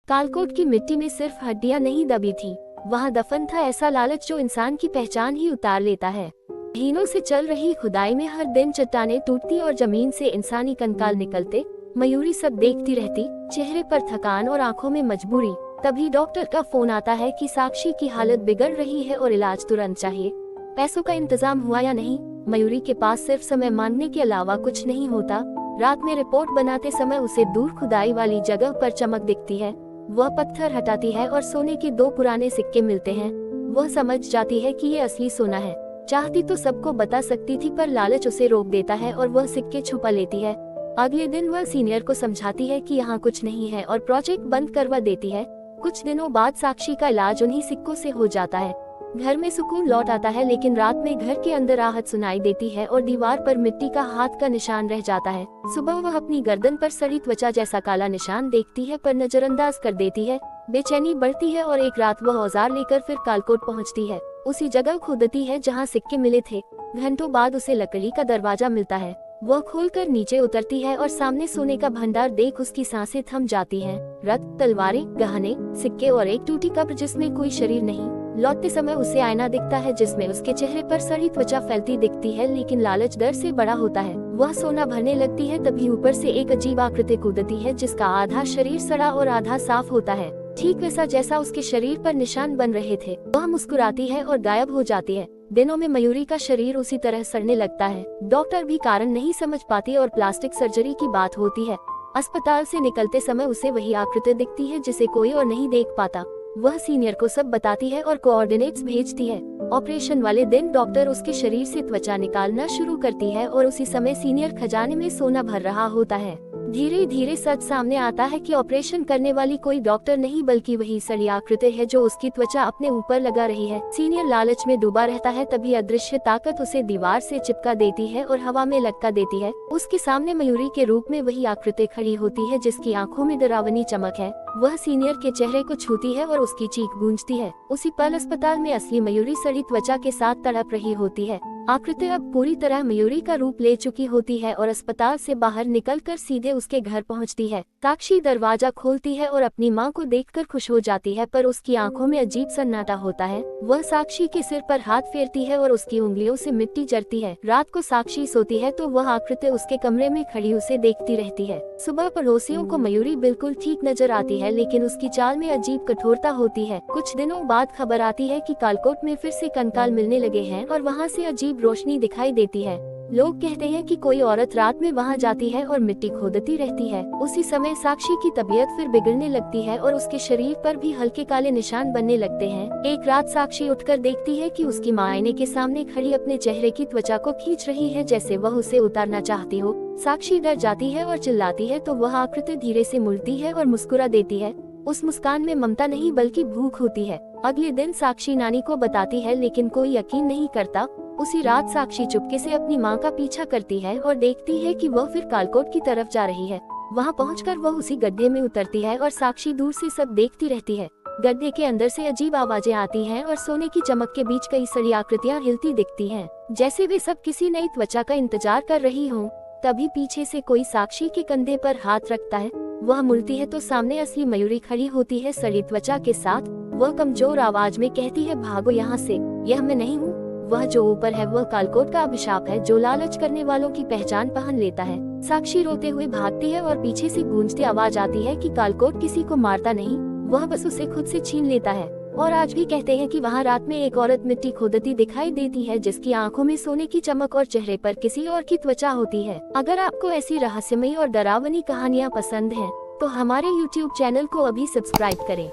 कालकोट की मिट्टी में सिर्फ हड्डियां नहीं दबी थी, वहाँ दफन था ऐसा लालच जो इंसान की पहचान ही उतार लेता है। महीनों से चल रही खुदाई में हर दिन चट्टानें टूटती और जमीन से इंसानी कंकाल निकलते। मयूरी सब देखती रहती, चेहरे पर थकान और आंखों में मजबूरी। तभी डॉक्टर का फोन आता है कि साक्षी की हालत बिगड़ रही है और इलाज तुरंत चाहिए। पैसों का इंतजाम हुआ या नहीं, मयूरी के पास सिर्फ समय मांगने के अलावा कुछ नहीं होता। रात में रिपोर्ट बनाते समय उसे दूर खुदाई वाली जगह पर चमक दिखती है। वह पत्थर हटाती है और सोने के 2 पुराने सिक्के मिलते हैं। वह समझ जाती है कि ये असली सोना है। चाहती तो सबको बता सकती थी, पर लालच उसे रोक देता है और वह सिक्के छुपा लेती है। अगले दिन वह सीनियर को समझाती है कि यहाँ कुछ नहीं है और प्रोजेक्ट बंद करवा देती है। कुछ दिनों बाद साक्षी का इलाज उन्हीं सिक्कों से हो जाता है। घर में सुकून लौट आता है, लेकिन रात में घर के अंदर आहट सुनाई देती है और दीवार पर मिट्टी का हाथ का निशान रह जाता है। सुबह वह अपनी गर्दन पर सड़ी त्वचा जैसा काला निशान देखती है, पर नजरअंदाज कर देती है। बेचैनी बढ़ती है और एक रात वह औजार लेकर फिर कालकोट पहुंचती है। उसी जगह खोदती है जहां सिक्के मिले थे। घंटों बाद उसे लकड़ी का दरवाजा मिलता है। वह खोलकर नीचे उतरती है और सामने सोने का भंडार देख उसकी सांसें थम जाती हैं। रत्न, तलवारें, गहने, सिक्के और एक टूटी कब्र जिसमें कोई शरीर नहीं। लौटते समय उसे आईना दिखता है जिसमें उसके चेहरे पर सड़ी त्वचा फैलती दिखती है, लेकिन लालच डर से बड़ा होता है। वह सोना भरने लगती है, तभी ऊपर से एक अजीब आकृति कूदती है जिसका आधा शरीर सड़ा और आधा साफ होता है, ठीक वैसा जैसा उसके शरीर पर निशान बन रहे थे। वह मुस्कुराती है और गायब हो जाती है। दिनों में मयूरी का शरीर उसी तरह सड़ने लगता है। डॉक्टर भी कारण नहीं समझ पाती और प्लास्टिक सर्जरी की बात होती है। अस्पताल से निकलते समय उसे वही आकृति दिखती है जिसे कोई और नहीं देख पाता। वह सीनियर को सब बताती है और कोऑर्डिनेट्स भेजती है। ऑपरेशन वाले दिन डॉक्टर उसके शरीर से त्वचा निकालना शुरू करती है और उसी समय सीनियर खजाने में सोना भर रहा होता है। धीरे धीरे सच सामने आता है कि ऑपरेशन करने वाली कोई डॉक्टर नहीं बल्कि वही सड़ी आकृति है जो उसकी त्वचा अपने ऊपर लगा रही है। सीनियर लालच में डूबा रहता है, तभी अदृश्य ताकत उसे दीवार से चिपका देती है और हवा में लटका देती है। उसके सामने मयूरी के रूप में वही आकृति खड़ी होती है जिसकी आंखों में डरावनी चमक है। वह सीनियर के चेहरे को छूती है और उसकी चीख गूंजती है। उसी पल अस्पताल में असली मयूरी सड़ी त्वचा के साथ तड़प रही होती है। आकृति अब पूरी तरह मयूरी का रूप ले चुकी होती है और अस्पताल से बाहर निकलकर सीधे उसके घर पहुंचती है। साक्षी दरवाजा खोलती है और अपनी मां को देखकर खुश हो जाती है, पर उसकी आंखों में अजीब सन्नाटा होता है। वह साक्षी के सिर पर हाथ फेरती है और उसकी उंगलियों से मिट्टी जरती है। रात को साक्षी सोती है तो वह आकृति उसके कमरे में खड़ी उसे देखती रहती है। सुबह पड़ोसियों को मयूरी बिल्कुल ठीक नजर आती है, लेकिन उसकी चाल में अजीब कठोरता होती है। कुछ दिनों बाद खबर आती है कि कालकोट में फिर से कंकाल मिलने लगे हैं और वहाँ से अजीब रोशनी दिखाई देती है। लोग कहते हैं कि कोई औरत रात में वहां जाती है और मिट्टी खोदती रहती है। उसी समय साक्षी की तबीयत फिर बिगड़ने लगती है और उसके शरीर पर भी हल्के काले निशान बनने लगते हैं। एक रात साक्षी उठकर देखती है कि उसकी मां आईने के सामने खड़ी अपने चेहरे की त्वचा को खींच रही है, जैसे वह उसे उतारना चाहती हो। साक्षी डर जाती है और चिल्लाती है तो वह आकृति धीरे से मुड़ती है और मुस्कुरा देती है। उस मुस्कान में ममता नहीं बल्कि भूख होती है। अगले दिन साक्षी नानी को बताती है, लेकिन कोई यकीन नहीं करता। उसी रात साक्षी चुपके से अपनी मां का पीछा करती है और देखती है कि वह फिर कालकोट की तरफ जा रही है। वहां पहुंचकर वह उसी गड्ढे में उतरती है और साक्षी दूर से सब देखती रहती है। गड्ढे के अंदर से अजीब आवाजें आती हैं और सोने की चमक के बीच कई सड़ी आकृतियां हिलती दिखती हैं, जैसे वे सब किसी नई त्वचा का इंतजार कर रही हों। तभी पीछे से कोई साक्षी के कंधे पर हाथ रखता है। वह मुड़ती है तो सामने असली मयूरी खड़ी होती है, सड़ी त्वचा के साथ। वह कमजोर आवाज में कहती है, भागो यहाँ से, यह मैं नहीं हूँ। वह जो ऊपर है वह कालकोट का अभिशाप है जो लालच करने वालों की पहचान पहन लेता है। साक्षी रोते हुए भागती है और पीछे से गूंजती आवाज आती है कि कालकोट किसी को मारता नहीं, वह बस उसे खुद से छीन लेता है। और आज भी कहते हैं कि वहाँ रात में एक औरत मिट्टी खोदती दिखाई देती है जिसकी आंखों में सोने की चमक और चेहरे पर किसी और की त्वचा होती है। अगर आपको ऐसी रहस्यमयी और डरावनी कहानियाँ पसंद हैं, तो हमारे YouTube चैनल को अभी सब्सक्राइब करें।